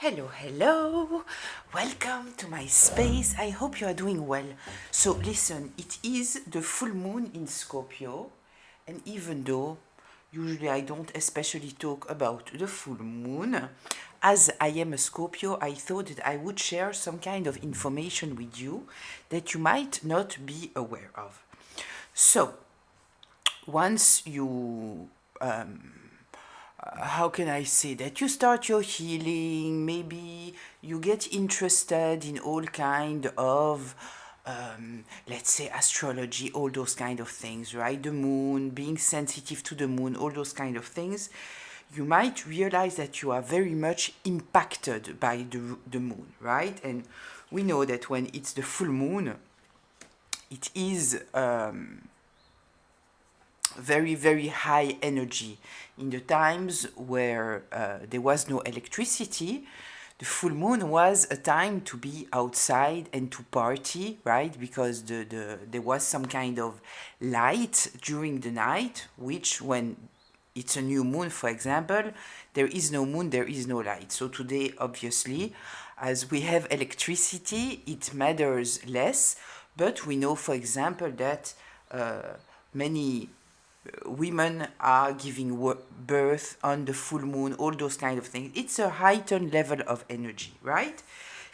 Hello, hello. Welcome to my space. I hope you are doing well. So, listen, it is the full moon in Scorpio, and even though usually I don't especially talk about the full moon, as I am a Scorpio, I thought that I would share some kind of information with you that you might not be aware of. So, once you how can I say that you start your healing, maybe you get interested in all kind of let's say astrology, all those kind of things, right? The moon, being sensitive to the moon, all those kind of things, you might realize that you are very much impacted by the moon, right? And we know that when it's the full moon, it is very, very high energy. In the times where there was no electricity, the full moon was a time to be outside and to party, right? Because there was some kind of light during the night, which when it's a new moon, for example, there is no moon, there is no light. So today, obviously, as we have electricity, it matters less. But we know, for example, that many women are giving birth on the full moon, all those kind of things. It's a heightened level of energy, right?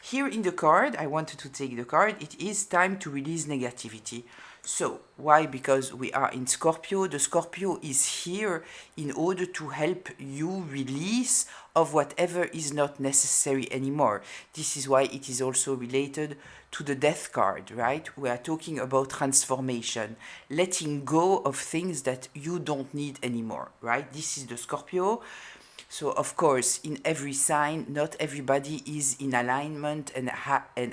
Here in the card, I wanted to take the card, it is time to release negativity. So, why? Because we are in Scorpio. The Scorpio is here in order to help you release of whatever is not necessary anymore. This is why it is also related to the death card, right? We are talking about transformation, letting go of things that you don't need anymore, right? This is the Scorpio. So, of course, in every sign, not everybody is in alignment and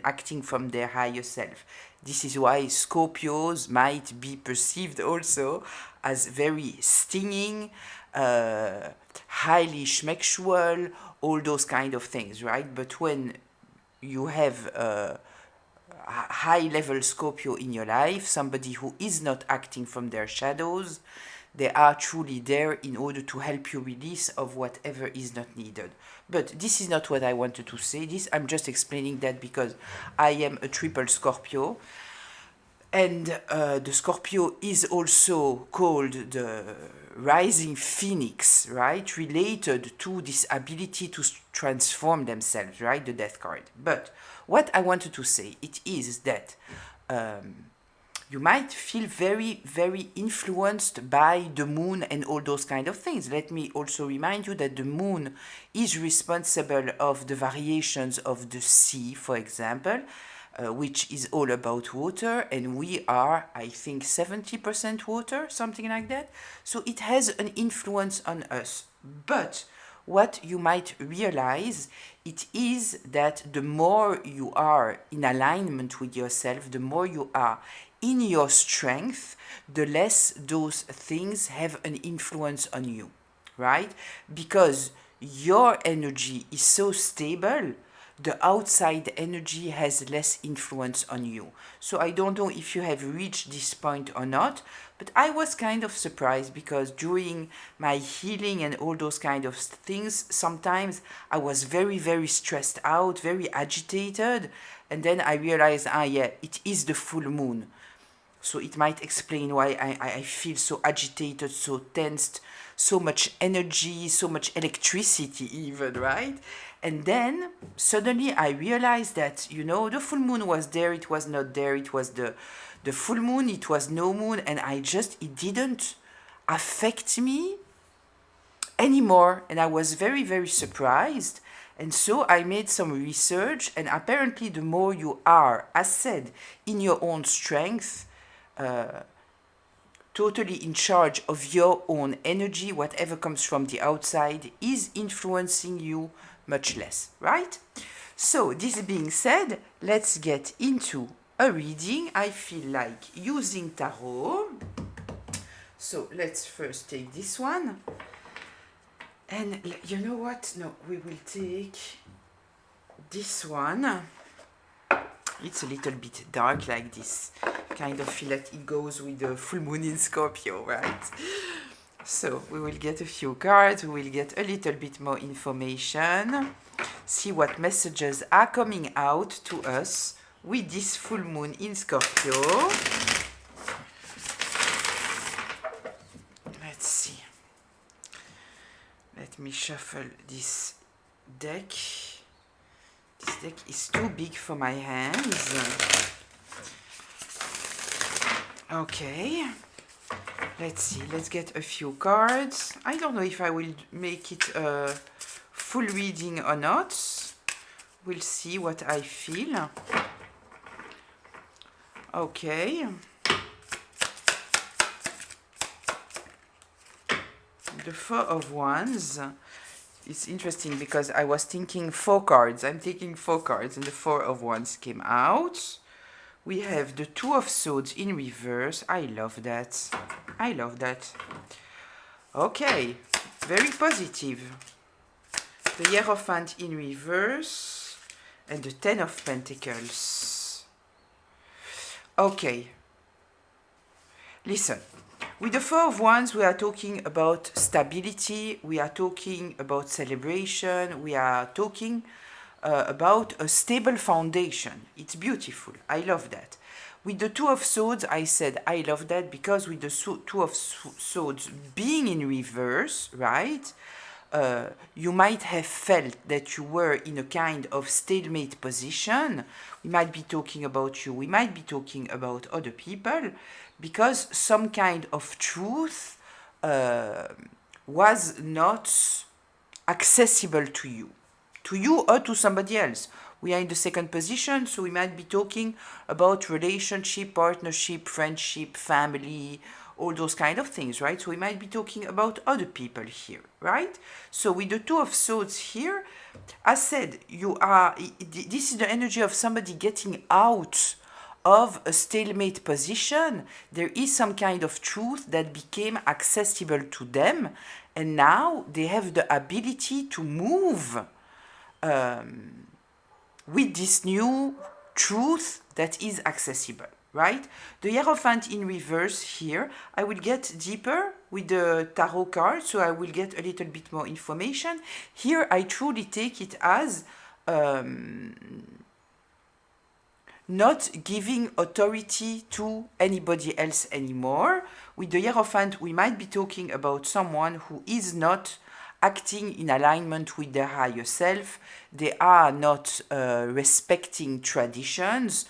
acting from their higher self. This is why Scorpios might be perceived also as very stinging, highly schmexual, all those kind of things, right? But when you have a high level Scorpio in your life, somebody who is not acting from their shadows, they are truly there in order to help you release of whatever is not needed. But this is not what I wanted to say. This I'm just explaining that because I am a triple Scorpio. And the Scorpio is also called the rising phoenix, right? Related to this ability to transform themselves, right? The death card. But what I wanted to say, it is that you might feel very, very influenced by the moon and all those kind of things. Let me also remind you that the moon is responsible of the variations of the sea, for example, which is all about water, and we are, I think, 70% water, something like that. So it has an influence on us. But what you might realize, it is that the more you are in alignment with yourself, the more you are in your strength, the less those things have an influence on you, right? Because your energy is so stable, the outside energy has less influence on you. So I don't know if you have reached this point or not, but I was kind of surprised because during my healing and all those kind of things, sometimes I was very, very stressed out, very agitated, and then I realized, yeah, it is the full moon. So it might explain why I feel so agitated, so tensed, so much energy, so much electricity even, right? And then suddenly I realized that, the full moon was there, it was not there, it was the full moon, it was no moon, and it didn't affect me anymore. And I was very, very surprised. And so I made some research, and apparently the more you are, as said, in your own strength, totally in charge of your own energy, whatever comes from the outside is influencing you much less, right? So, this being said, let's get into a reading. I feel like using tarot. So, let's first take this one. And you know what? No, we will take this one. It's a little bit dark like this. Kind of feel like it goes with the full moon in Scorpio, right? So we will get a few cards, we will get a little bit more information. see what messages are coming out to us with this full moon in Scorpio. Let's see. Let me shuffle this deck. This deck is too big for my hands. Okay. Let's see. Let's get a few cards. I don't know if I will make it a full reading or not. We'll see what I feel. Okay. The Four of Wands. It's interesting because I was thinking 4 cards. I'm taking 4 cards and the Four of Wands came out. We have the Two of Swords in reverse. I love that. I love that. Okay. Very positive. The Hierophant in reverse. And the Ten of Pentacles. Okay. Listen. With the Four of Wands, we are talking about stability, we are talking about celebration, we are talking about a stable foundation. It's beautiful. I love that. With the Two of Swords, I said I love that because with the Two of Swords being in reverse, right, you might have felt that you were in a kind of stalemate position. We might be talking about you, we might be talking about other people, because some kind of truth was not accessible to you or to somebody else. We are in the second position, so we might be talking about relationship, partnership, friendship, family, all those kind of things, right? So we might be talking about other people here, right? So with the Two of Swords here, I said this is the energy of somebody getting out of a stalemate position. There is some kind of truth that became accessible to them, and now they have the ability to move with this new truth that is accessible, right? The Hierophant in reverse here, I will get deeper with the tarot card, so I will get a little bit more information. Here I truly take it as not giving authority to anybody else anymore. With the Hierophant, we might be talking about someone who is not acting in alignment with their higher self. They are not respecting traditions.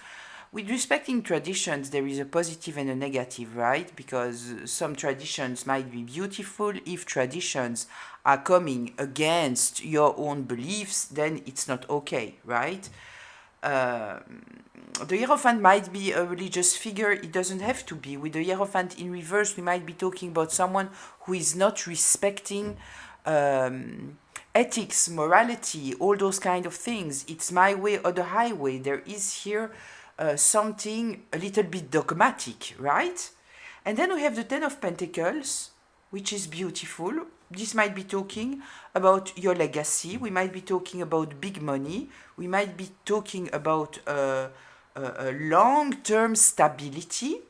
With respecting traditions, there is a positive and a negative, right? Because some traditions might be beautiful. If traditions are coming against your own beliefs, then it's not okay, right? The Hierophant might be a religious figure. It doesn't have to be. With the Hierophant in reverse, we might be talking about someone who is not respecting ethics, morality, all those kind of things. It's my way or the highway. There is here something a little bit dogmatic, right? And then we have the Ten of Pentacles, which is beautiful. This might be talking about your legacy. We might be talking about big money. We might be talking about a long-term stability.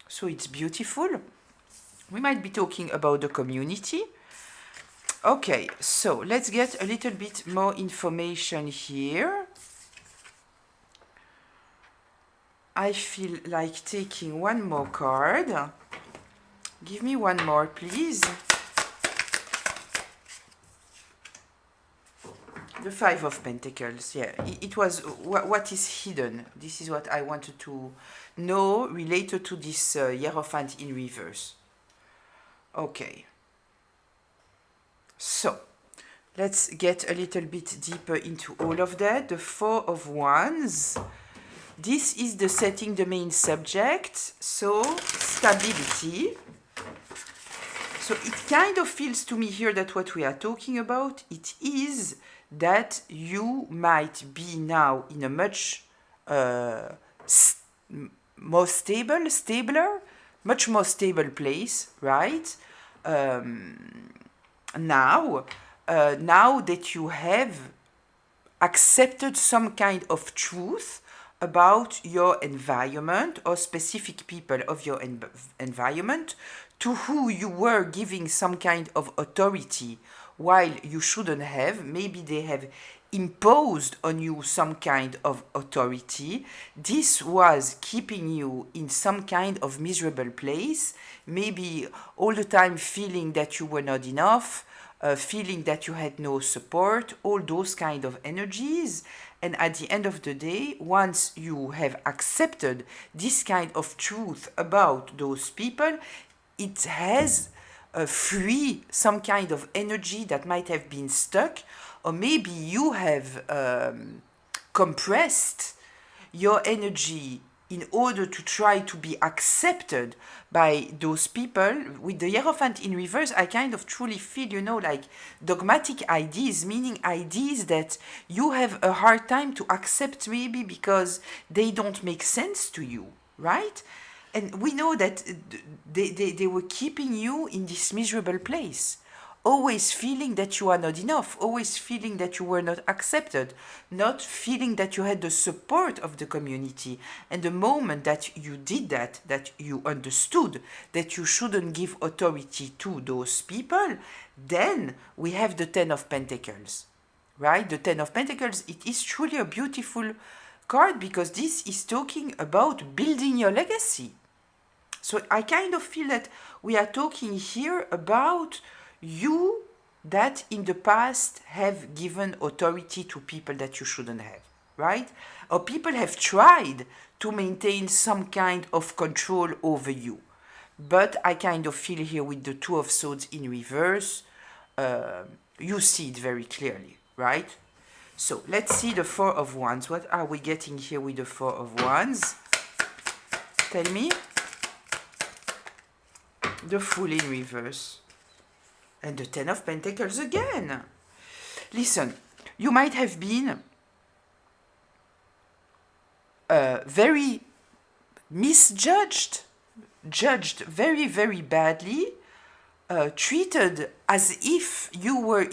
So it's beautiful. We might be talking about the community. Okay, so let's get a little bit more information here. I feel like taking one more card. Give me one more, please. The Five of Pentacles, yeah. It was what is hidden. This is what I wanted to know related to this Hierophant in reverse. Okay. So, let's get a little bit deeper into all of that. The Four of Wands. This is the setting, the main subject. So, stability. So, it kind of feels to me here that what we are talking about, it is that you might be now in a much more stabler, much more stable place, right? Now that you have accepted some kind of truth about your environment or specific people of your environment to who you were giving some kind of authority while you shouldn't have. Maybe they have imposed on you some kind of authority. This was keeping you in some kind of miserable place, maybe all the time feeling that you were not enough, feeling that you had no support, all those kind of energies. And at the end of the day, once you have accepted this kind of truth about those people, it has free some kind of energy that might have been stuck, or maybe you have compressed your energy in order to try to be accepted by those people. With the Hierophant in reverse, I kind of truly feel, like dogmatic ideas, meaning ideas that you have a hard time to accept, maybe because they don't make sense to you, right? And we know that they were keeping you in this miserable place, always feeling that you are not enough, always feeling that you were not accepted, not feeling that you had the support of the community. And the moment that you did that, that you understood that you shouldn't give authority to those people, then we have the Ten of Pentacles, right? The Ten of Pentacles, it is truly a beautiful card because this is talking about building your legacy. So I kind of feel that we are talking here about you that in the past have given authority to people that you shouldn't have, right? Or people have tried to maintain some kind of control over you. But I kind of feel here with the Two of Swords in reverse, you see it very clearly, right? So let's see the Four of Wands. What are we getting here with the Four of Wands? Tell me. The Fool in reverse. And the Ten of Pentacles again. Listen, you might have been very misjudged, judged very, very badly, treated as if you were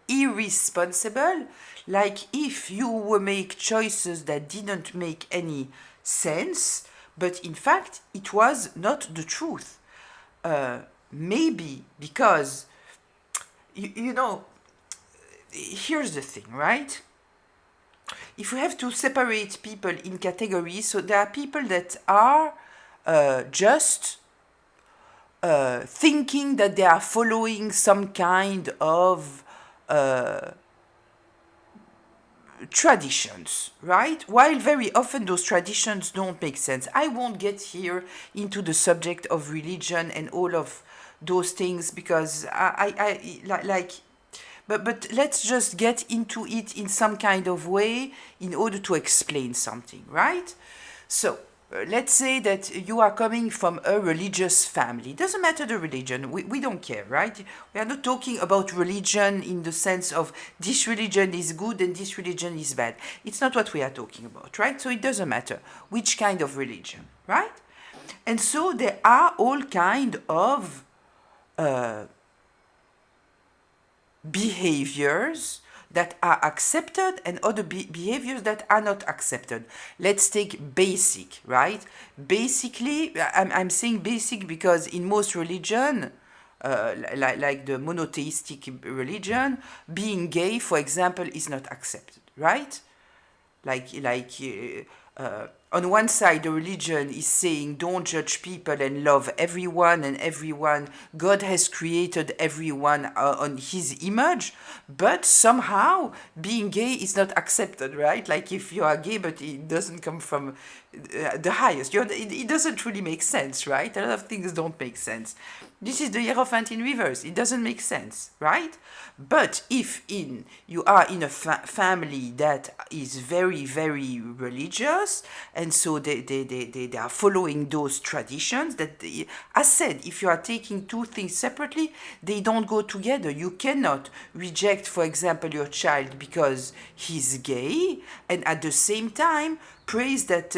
irresponsible, like if you were make choices that didn't make any sense, but in fact it was not the truth. Maybe because here's the thing, right? If we have to separate people in categories, so there are people that are just thinking that they are following some kind of traditions, right? While very often those traditions don't make sense. I won't get here into the subject of religion and all of those things because but let's just get into it in some kind of way in order to explain something, right? So let's say that you are coming from a religious family. Doesn't matter the religion, we don't care, right? We are not talking about religion in the sense of this religion is good and this religion is bad. It's not what we are talking about, right? So it doesn't matter which kind of religion, right? And so there are all kind of behaviors that are accepted and other behaviors that are not accepted. Let's take basic, right? Basically, I'm saying basic because in most religion, like the monotheistic religion, being gay, for example, is not accepted, right? On one side, the religion is saying don't judge people and love everyone and everyone. God has created everyone on his image, but somehow being gay is not accepted, right? Like if you are gay, but it doesn't come from the highest. It doesn't really make sense, right? A lot of things don't make sense. This is the Hierophant in reverse. It doesn't make sense, right? But if you are in a family that is very, very religious, and so they are following those traditions, that as said, if you are taking two things separately, they don't go together. You cannot reject, for example, your child because he's gay, and at the same time praise that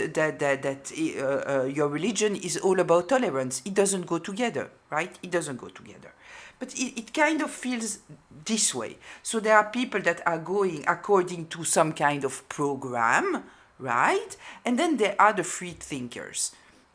your religion is all about tolerance. It doesn't go together, right? It doesn't go together. But it kind of feels this way. So there are people that are going according to some kind of program, right? And then there are the free thinkers.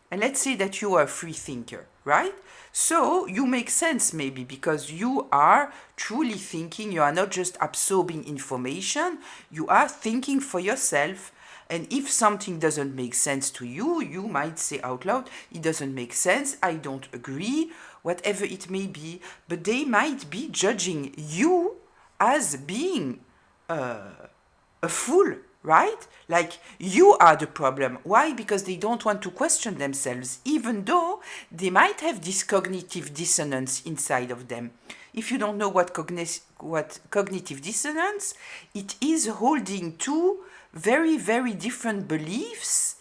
And let's say that you are a free thinker, right? So you make sense maybe because you are truly thinking, you are not just absorbing information, you are thinking for yourself. And if something doesn't make sense to you, you might say out loud, it doesn't make sense, I don't agree, whatever it may be. But they might be judging you as being a fool, right? Like you are the problem. Why? Because they don't want to question themselves, even though they might have this cognitive dissonance inside of them. If you don't know what cognitive dissonance, it is holding two very, very different beliefs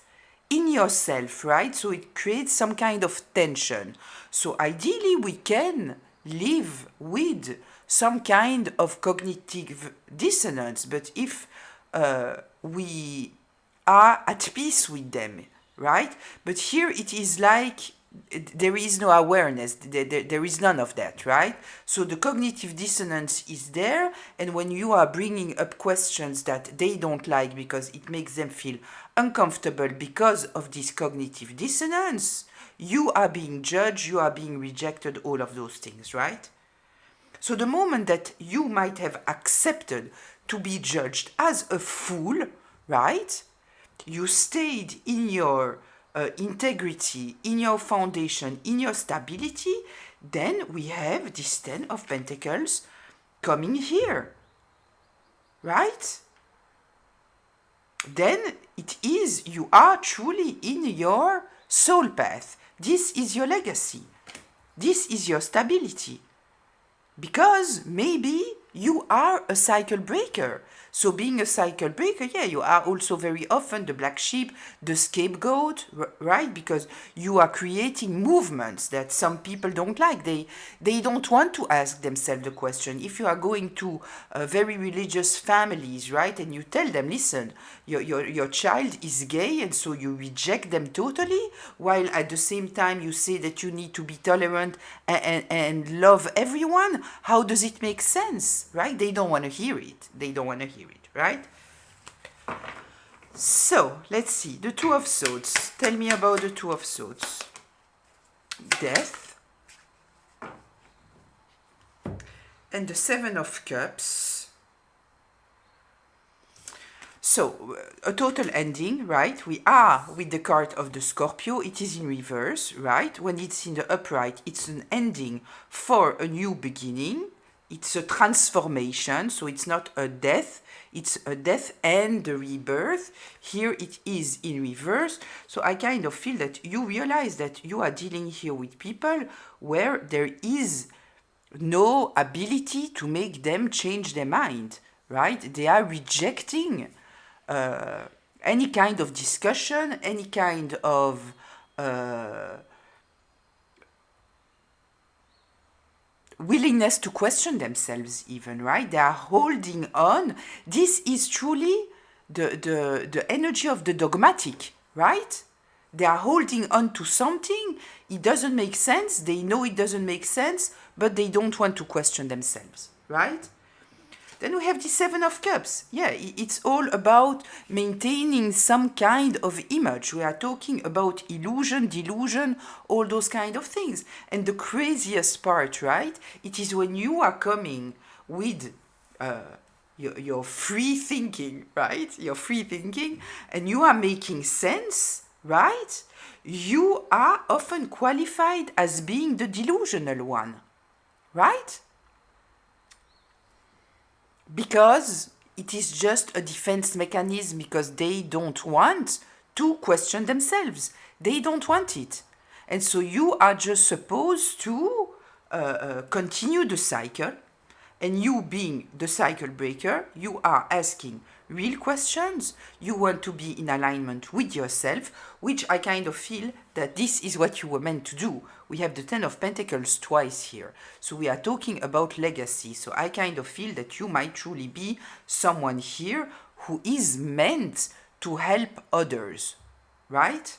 in yourself, right? So it creates some kind of tension. So ideally, we can live with some kind of cognitive dissonance, but if we are at peace with them, right? But here it is like there is no awareness, there is none of that, right? So the cognitive dissonance is there, and when you are bringing up questions that they don't like because it makes them feel uncomfortable because of this cognitive dissonance, you are being judged, you are being rejected, all of those things, right? So the moment that you might have accepted to be judged as a fool, right? You stayed in your integrity, in your foundation, in your stability, then we have this 10 of Pentacles coming here, right? Then it is, you are truly in your soul path. This is your legacy. This is your stability. Because maybe you are a cycle breaker. So being a cycle breaker, yeah, you are also very often the black sheep, the scapegoat, right? Because you are creating movements that some people don't like. They don't want to ask themselves the question. If you are going to very religious families, right, and you tell them, listen, your child is gay, and so you reject them totally, while at the same time you say that you need to be tolerant and love everyone, how does it make sense, right? They don't want to hear it. They don't want to hear it, right? So, let's see. The Two of Swords. Tell me about the Two of Swords. Death. And the Seven of Cups. So, a total ending, right? We are with the card of the Scorpio. It is in reverse, right? When it's in the upright, it's an ending for a new beginning. It's a transformation, so it's not a death. It's a death and a rebirth. Here it is in reverse. So I kind of feel that you realize that you are dealing here with people where there is no ability to make them change their mind, right? They are rejecting any kind of discussion, any kind of willingness to question themselves even, right? They are holding on. This is truly the energy of the dogmatic, right? They are holding on to something. It doesn't make sense. They know it doesn't make sense, but they don't want to question themselves, right? Then we have the Seven of Cups. Yeah, it's all about maintaining some kind of image. We are talking about illusion, delusion, all those kind of things. And the craziest part, right? It is when you are coming with your free thinking, right? Your free thinking, and you are making sense, right? You are often qualified as being the delusional one, right? Because it is just a defense mechanism, because they don't want to question themselves. They don't want it. And so you are just supposed to continue the cycle. And you being the cycle breaker, you are asking real questions. You want to be in alignment with yourself, which I kind of feel that this is what you were meant to do. We have the Ten of Pentacles twice here. So we are talking about legacy. So I kind of feel that you might truly be someone here who is meant to help others, right?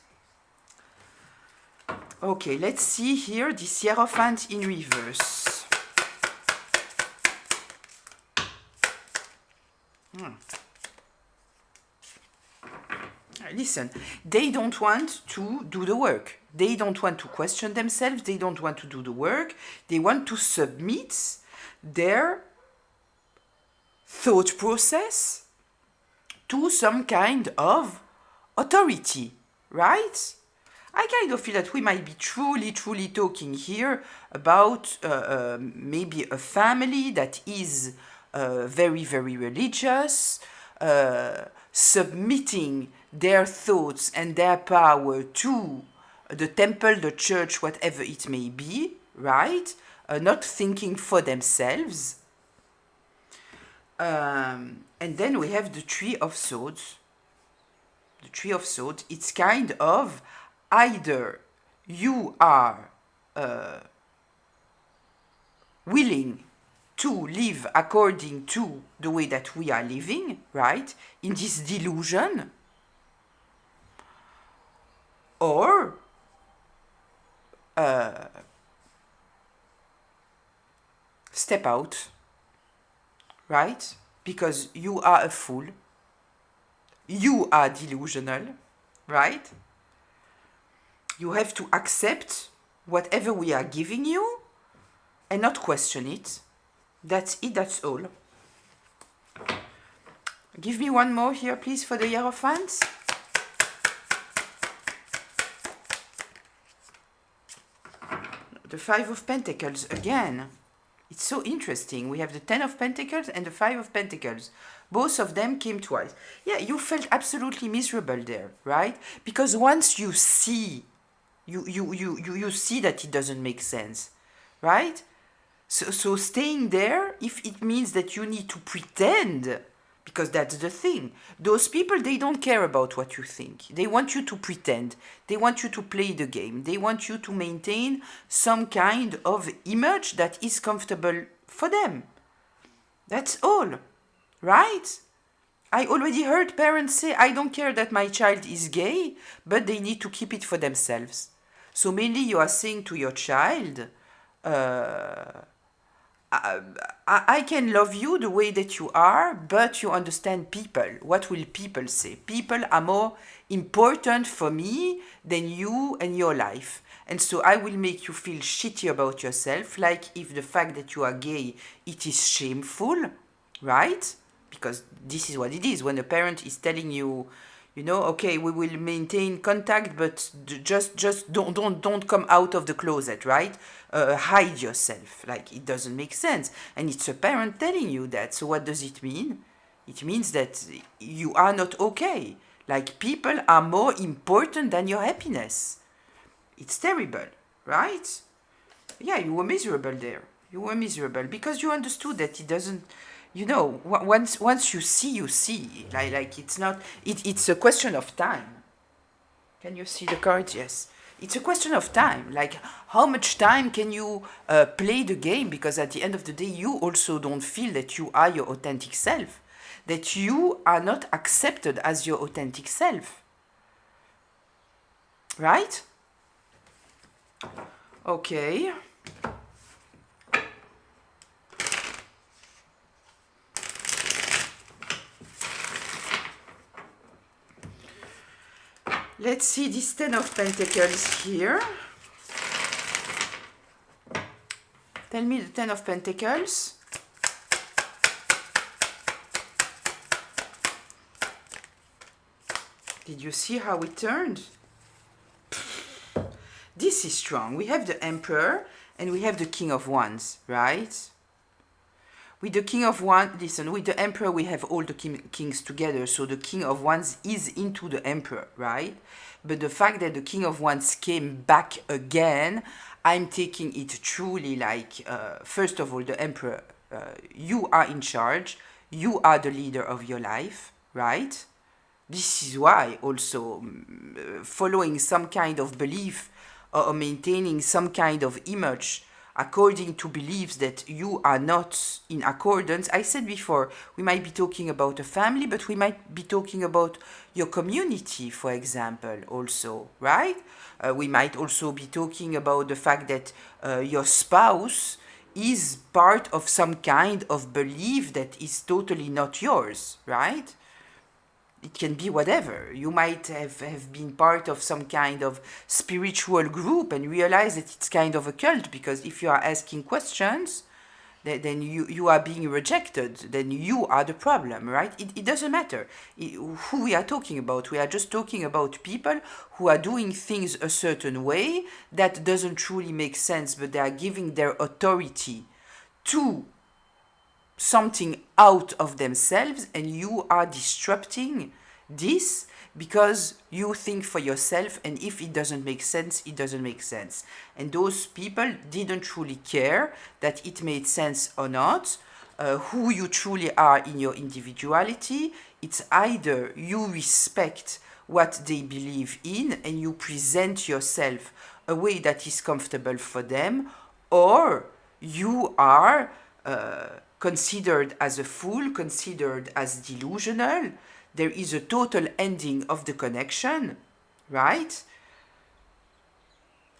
Okay, let's see here the Hierophant in reverse. Listen, they don't want to do the work. They don't want to question themselves. They don't want to do the work. They want to submit their thought process to some kind of authority, right? I kind of feel that we might be truly talking here about maybe a family that is very religious, submitting their thoughts and their power to the temple, the church, whatever it may be, right? Not thinking for themselves. And then we have the Tree of Swords. The Tree of Swords, it's kind of either you are willing to live according to the way that we are living, right, in this delusion, or step out, right, because you are a fool, you are delusional, right? You have to accept whatever we are giving you and not question it. That's it, that's all. Give me one more here, please, for the Hierophants. The Five of Pentacles again. It's so interesting. We have the Ten of Pentacles and the Five of Pentacles. Both of them came twice. Yeah, you felt absolutely miserable there, right? Because once you see, you see that it doesn't make sense, right? So staying there, if it means that you need to pretend, because that's the thing. Those people, they don't care about what you think. They want you to pretend. They want you to play the game. They want you to maintain some kind of image that is comfortable for them. That's all, right? I already heard parents say, I don't care that my child is gay, but they need to keep it for themselves. So mainly you are saying to your child, I can love you the way that you are, but you understand people. What will people say? People are more important for me than you and your life. And so I will make you feel shitty about yourself, like if the fact that you are gay, it is shameful, right? Because this is what it is. When a parent is telling you, you know, okay, we will maintain contact, but just don't come out of the closet, right? Hide yourself. Like, it doesn't make sense. And it's a parent telling you that. So what does it mean? It means that you are not okay. Like, people are more important than your happiness. It's terrible, right? Yeah, you were miserable there. You were miserable because you understood that it doesn't, you know, once you see. Like it's not, it's a question of time. Can you see the cards? Yes. It's a question of time. Like, how much time can you play the game? Because at the end of the day, you also don't feel that you are your authentic self. That you are not accepted as your authentic self. Right? Okay. Let's see this Ten of Pentacles here. Tell me the Ten of Pentacles. Did you see how it turned? This is strong. We have the Emperor and we have the King of Wands, right? With the King of Wands, listen, with the Emperor we have all the kings together, so the King of Wands is into the Emperor, right? But the fact that the King of Wands came back again, I'm taking it truly like, first of all, the Emperor, you are in charge, you are the leader of your life, right? This is why also following some kind of belief or maintaining some kind of image according to beliefs that you are not in accordance. I said before, we might be talking about a family, but we might be talking about your community, for example, also, right? We might also be talking about the fact that your spouse is part of some kind of belief that is totally not yours, right? It can be whatever. You might have been part of some kind of spiritual group and realize that it's kind of a cult, because if you are asking questions, then you are being rejected. Then you are the problem, right? It doesn't matter who we are talking about. We are just talking about people who are doing things a certain way that doesn't truly make sense, but they are giving their authority to something out of themselves, and you are disrupting this because you think for yourself, and if it doesn't make sense, it doesn't make sense. And those people didn't truly care that it made sense or not, who you truly are in your individuality. It's either you respect what they believe in and you present yourself a way that is comfortable for them, or you are considered as a fool, considered as delusional. There is a total ending of the connection, right?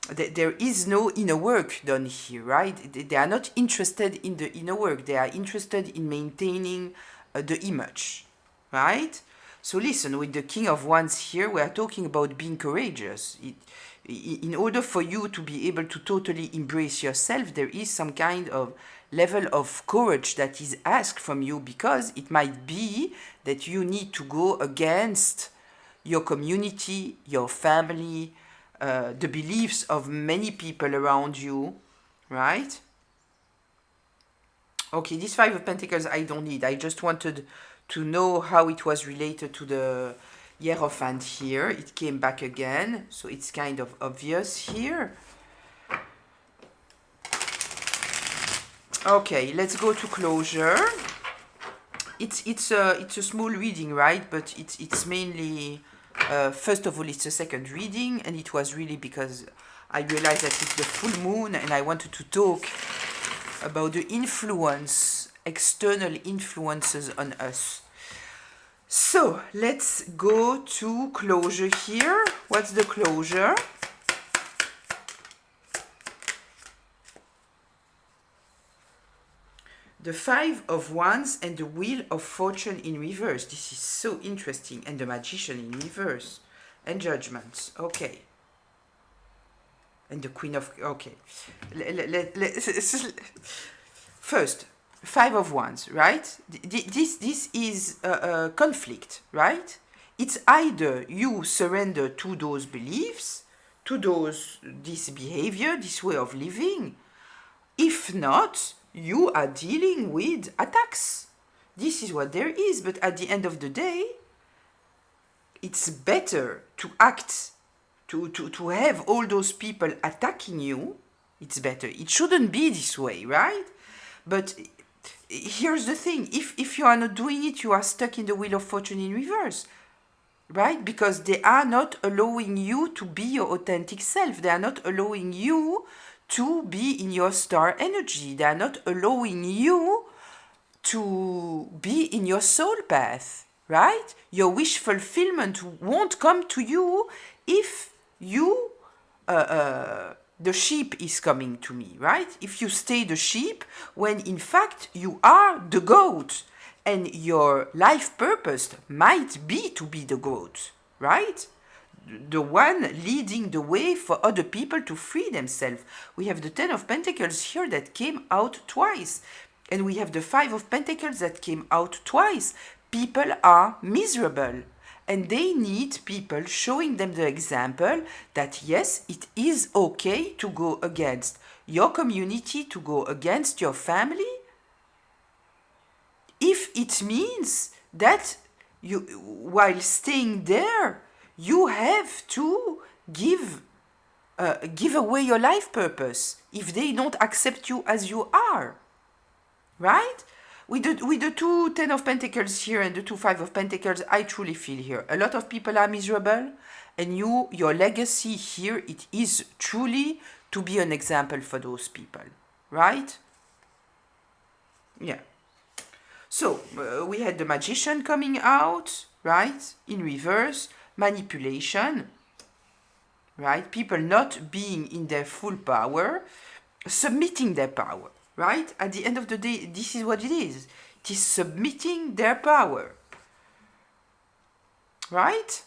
There is no inner work done here, right? They are not interested in the inner work. They are interested in maintaining the image, right? So listen, with the King of Wands here, we are talking about being courageous. In order for you to be able to totally embrace yourself, there is some kind of level of courage that is asked from you, because it might be that you need to go against your community, your family, the beliefs of many people around you, right? Okay, this Five of Pentacles I don't need. I just wanted to know how it was related to the Hierophant here. It came back again, so it's kind of obvious here. Okay, let's go to closure. It's a small reading, right? But it's mainly first of all, it's a second reading, and it was really because I realized that it's the full moon, and I wanted to talk about the influence, external influences on us. So let's go to closure here. What's the closure? The Five of Wands and the Wheel of Fortune in reverse. This is so interesting. And the Magician in reverse. And Judgment. Okay. And the Queen of... Okay. First, Five of Wands, right? This is a conflict, right? It's either you surrender to those beliefs, to this behavior, this way of living. If not, you are dealing with attacks. This is what there is. But at the end of the day, it's better to act, to have all those people attacking you. It's better. It shouldn't be this way, right? But here's the thing. If you are not doing it, you are stuck in the Wheel of Fortune in reverse, right? Because they are not allowing you to be your authentic self. They are not allowing you to be in your star energy. They are not allowing you to be in your soul path, right? Your wish fulfillment won't come to you if you, the sheep is coming to me, right? If you stay the sheep, when in fact you are the goat, and your life purpose might be to be the goat, right? The one leading the way for other people to free themselves. We have the Ten of Pentacles here that came out twice. And we have the Five of Pentacles that came out twice. People are miserable. And they need people showing them the example that yes, it is okay to go against your community, to go against your family, if it means that you, while staying there, you have to give away your life purpose if they don't accept you as you are, right? With the two Ten of Pentacles here and the two Five of Pentacles, I truly feel here a lot of people are miserable, and your legacy here, it is truly to be an example for those people, right? Yeah. So we had the Magician coming out, right, in reverse. Manipulation, right? People not being in their full power, submitting their power, right? At the end of the day, this is what it is. It is submitting their power. right?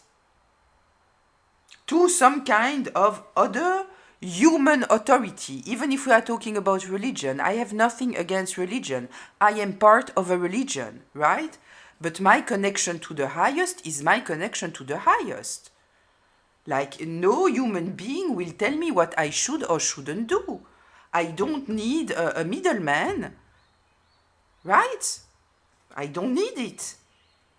To some kind of other human authority. Even if we are talking about religion, I have nothing against religion. I am part of a religion, right? But my connection to the highest is my connection to the highest. Like, no human being will tell me what I should or shouldn't do. I don't need a middleman, right? I don't need it.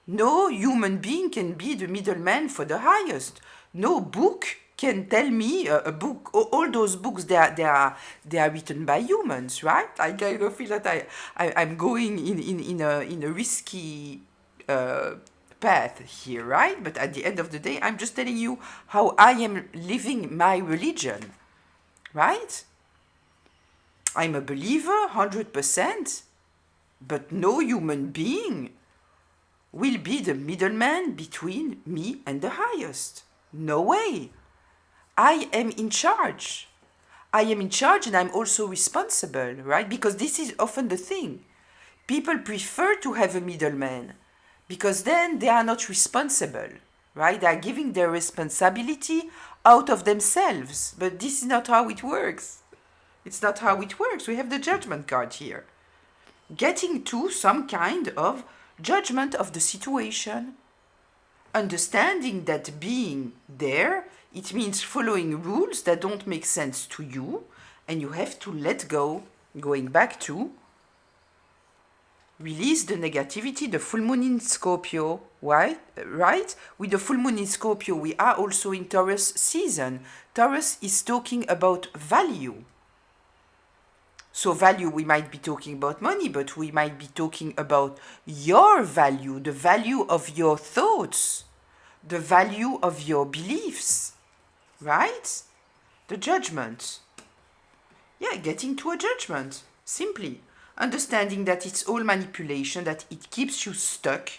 No human being can be the middleman for the highest. No book can tell me a book. All those books, they are written by humans, right? I kind of feel that I'm going in a risky path here, right? But at the end of the day, I'm just telling you how I am living my religion, right? I'm a believer, 100%, but no human being will be the middleman between me and the highest. No way. I am in charge. I am in charge and I'm also responsible, right? Because this is often the thing. People prefer to have a middleman because then they are not responsible, right? They are giving their responsibility out of themselves. But this is not how it works. It's not how it works. We have the judgment card here. Getting to some kind of judgment of the situation. Understanding that being there, it means following rules that don't make sense to you, and you have to let go, going back to release the negativity, the full moon in Scorpio, right? With the full moon in Scorpio, we are also in Taurus season. Taurus is talking about value. So value, we might be talking about money, but we might be talking about your value, the value of your thoughts, the value of your beliefs, right? The judgment. Yeah, getting to a judgment, simply. Understanding that it's all manipulation, that it keeps you stuck,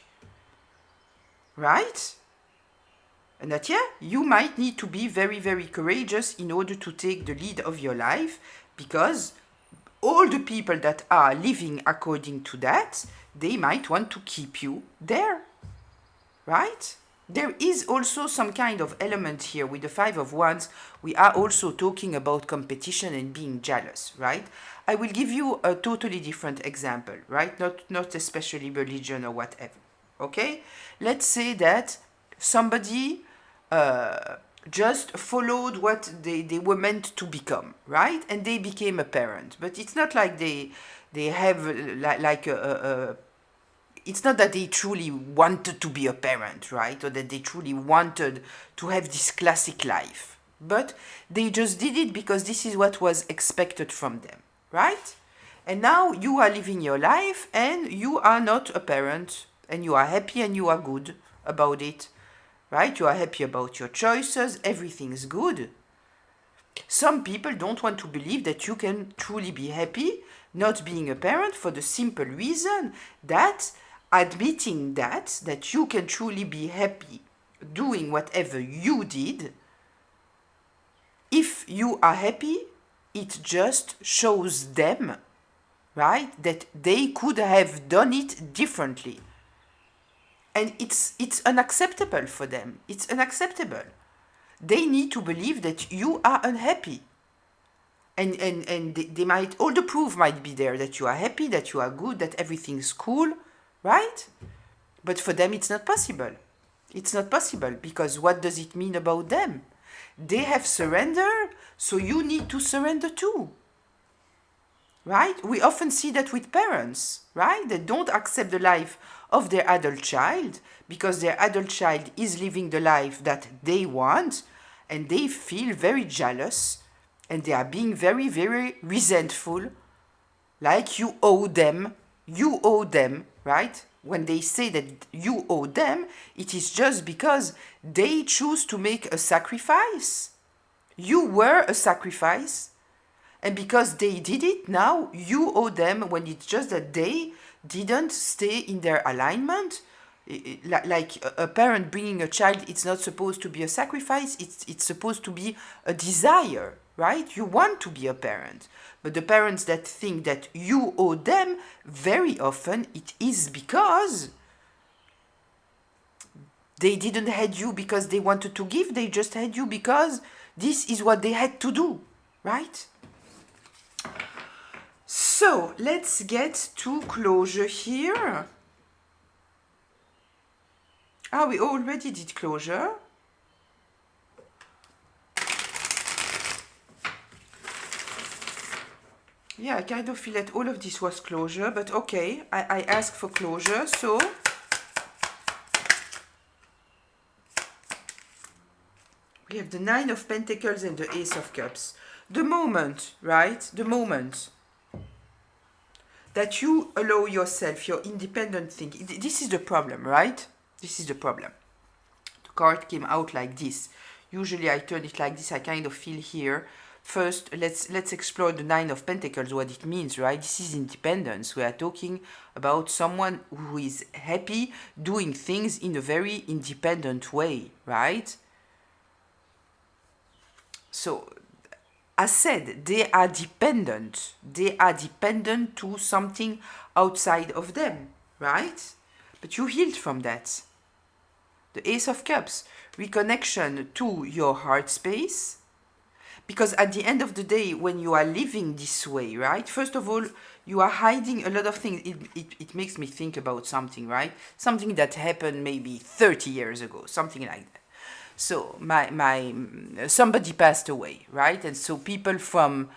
right? And that, yeah, you might need to be very, very courageous in order to take the lead of your life, because all the people that are living according to that, they might want to keep you there, right? There is also some kind of element here with the Five of Wands. We are also talking about competition and being jealous, right? I will give you a totally different example, right? Not especially religion or whatever, okay? Let's say that somebody just followed what they were meant to become, right? And they became a parent. But it's not like they have like it's not that they truly wanted to be a parent, right? Or that they truly wanted to have this classic life. But they just did it because this is what was expected from them, right? And now you are living your life and you are not a parent and you are happy and you are good about it, right? You are happy about your choices, everything's good. Some people don't want to believe that you can truly be happy not being a parent for the simple reason that admitting that you can truly be happy doing whatever you did, if you are happy, it just shows them, right, that they could have done it differently. And it's unacceptable for them. It's unacceptable. They need to believe that you are unhappy. And they might, all the proof might be there that you are happy, that you are good, that everything's cool, right? But for them, it's not possible. It's not possible because what does it mean about them? They have surrendered, so you need to surrender too. Right? We often see that with parents, right? They don't accept the life of their adult child because their adult child is living the life that they want and they feel very jealous and they are being very, very resentful, like you owe them, right? When they say that you owe them, it is just because they choose to make a sacrifice. You were a sacrifice. And because they did it, now you owe them when it's just that they didn't stay in their alignment. Like a parent bringing a child, it's not supposed to be a sacrifice, it's supposed to be a desire, right? You want to be a parent. But the parents that think that you owe them, very often it is because They didn't had you because they wanted to give, they just had you because this is what they had to do, right? So let's get to closure here. Ah, we already did closure. Yeah, I kind of feel that all of this was closure, but okay, I asked for closure, so we have the Nine of Pentacles and the Ace of Cups. The moment, right? The moment that you allow yourself your independent thinking. This is the problem, right? This is the problem. The card came out like this. Usually I turn it like this. I kind of feel here. First, let's explore the Nine of Pentacles, what it means, right? This is independence. We are talking about someone who is happy doing things in a very independent way, right? So, as said, they are dependent. They are dependent to something outside of them, right? But you healed from that. The Ace of Cups, reconnection to your heart space. Because at the end of the day, when you are living this way, right? First of all, you are hiding a lot of things. It makes me think about something, right? Something that happened maybe 30 years ago, something like that. So somebody passed away, right? And so people from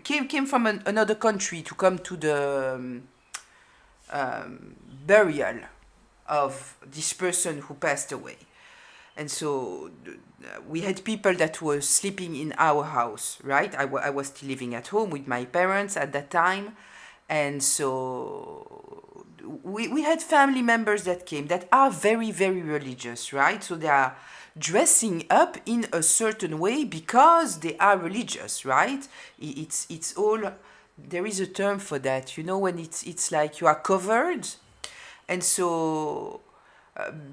came from another country to come to the burial of this person who passed away. And so we had people that were sleeping in our house, right? I was still living at home with my parents at that time. And so we had family members that came that are very, very religious, right? So they are dressing up in a certain way because they are religious, right? It's all, there is a term for that, you know, when it's like you are covered. And so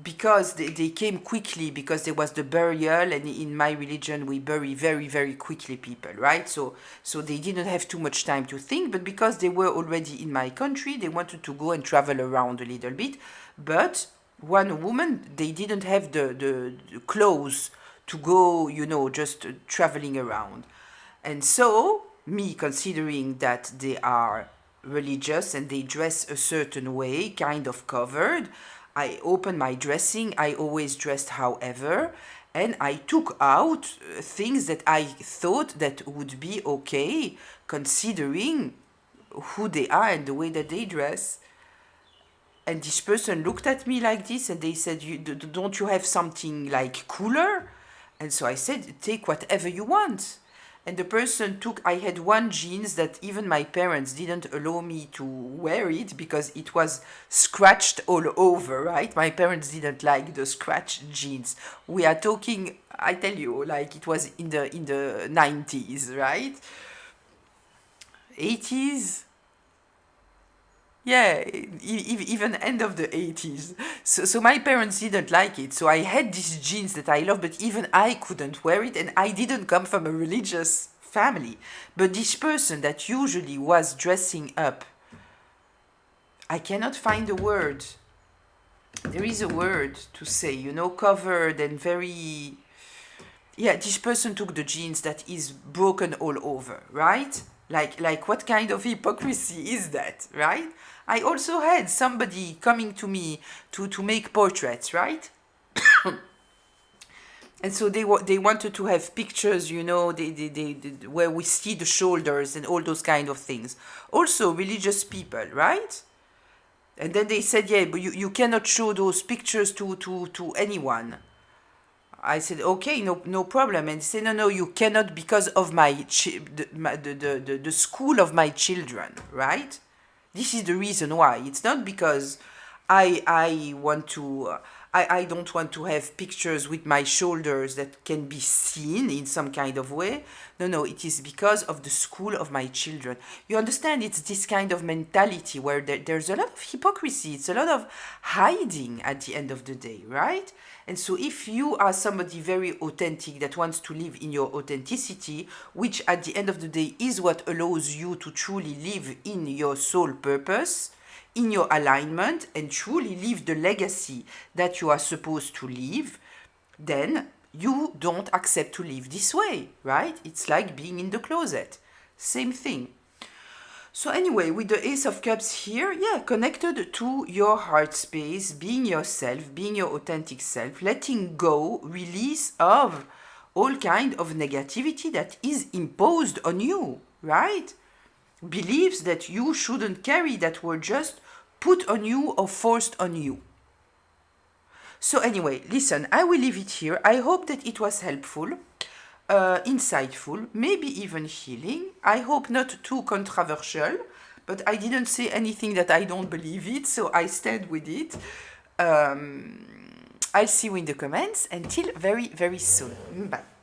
because they came quickly, because there was the burial, and in my religion we bury very, very quickly people, right? So they didn't have too much time to think, but because they were already in my country, they wanted to go and travel around a little bit. But one woman, they didn't have the clothes to go, you know, just traveling around. And so, me considering that they are religious and they dress a certain way, kind of covered, I opened my dressing. I always dressed however, and I took out things that I thought that would be okay, considering who they are and the way that they dress. And this person looked at me like this, and they said, don't you have something like cooler? And so I said, take whatever you want. And the person took, I had one jeans that even my parents didn't allow me to wear it because it was scratched all over, right? My parents didn't like the scratched jeans. We are talking, I tell you, like it was in the 90s, right? 80s? Yeah, even end of the 80s. So my parents didn't like it. So I had these jeans that I love, but even I couldn't wear it, and I didn't come from a religious family. But this person that usually was dressing up, I cannot find a word. There is a word to say, you know, covered and very... Yeah, this person took the jeans that is broken all over, right? Like what kind of hypocrisy is that, right? I also had somebody coming to me to make portraits, right? And so they wanted to have pictures, you know, they where we see the shoulders and all those kind of things. Also religious people, right? And then they said, yeah, but you cannot show those pictures to anyone. I said, okay, no problem. And they said, no, you cannot because of the school of my children, right? This is the reason why. It's not because I want to, I don't want to have pictures with my shoulders that can be seen in some kind of way. No, it is because of the school of my children. You understand? It's this kind of mentality where there's a lot of hypocrisy. It's a lot of hiding at the end of the day, right? And so if you are somebody very authentic that wants to live in your authenticity, which at the end of the day is what allows you to truly live in your soul purpose, in your alignment and truly live the legacy that you are supposed to live, then you don't accept to live this way, right? It's like being in the closet. Same thing. So anyway, with the Ace of Cups here, yeah, connected to your heart space, being yourself, being your authentic self, letting go, release of all kind of negativity that is imposed on you, right? Beliefs that you shouldn't carry, that were just put on you or forced on you. So anyway, listen, I will leave it here. I hope that it was helpful, insightful, maybe even healing. I hope not too controversial, but I didn't say anything that I don't believe it, so I stand with it. I'll see you in the comments. Until very, very soon. Bye.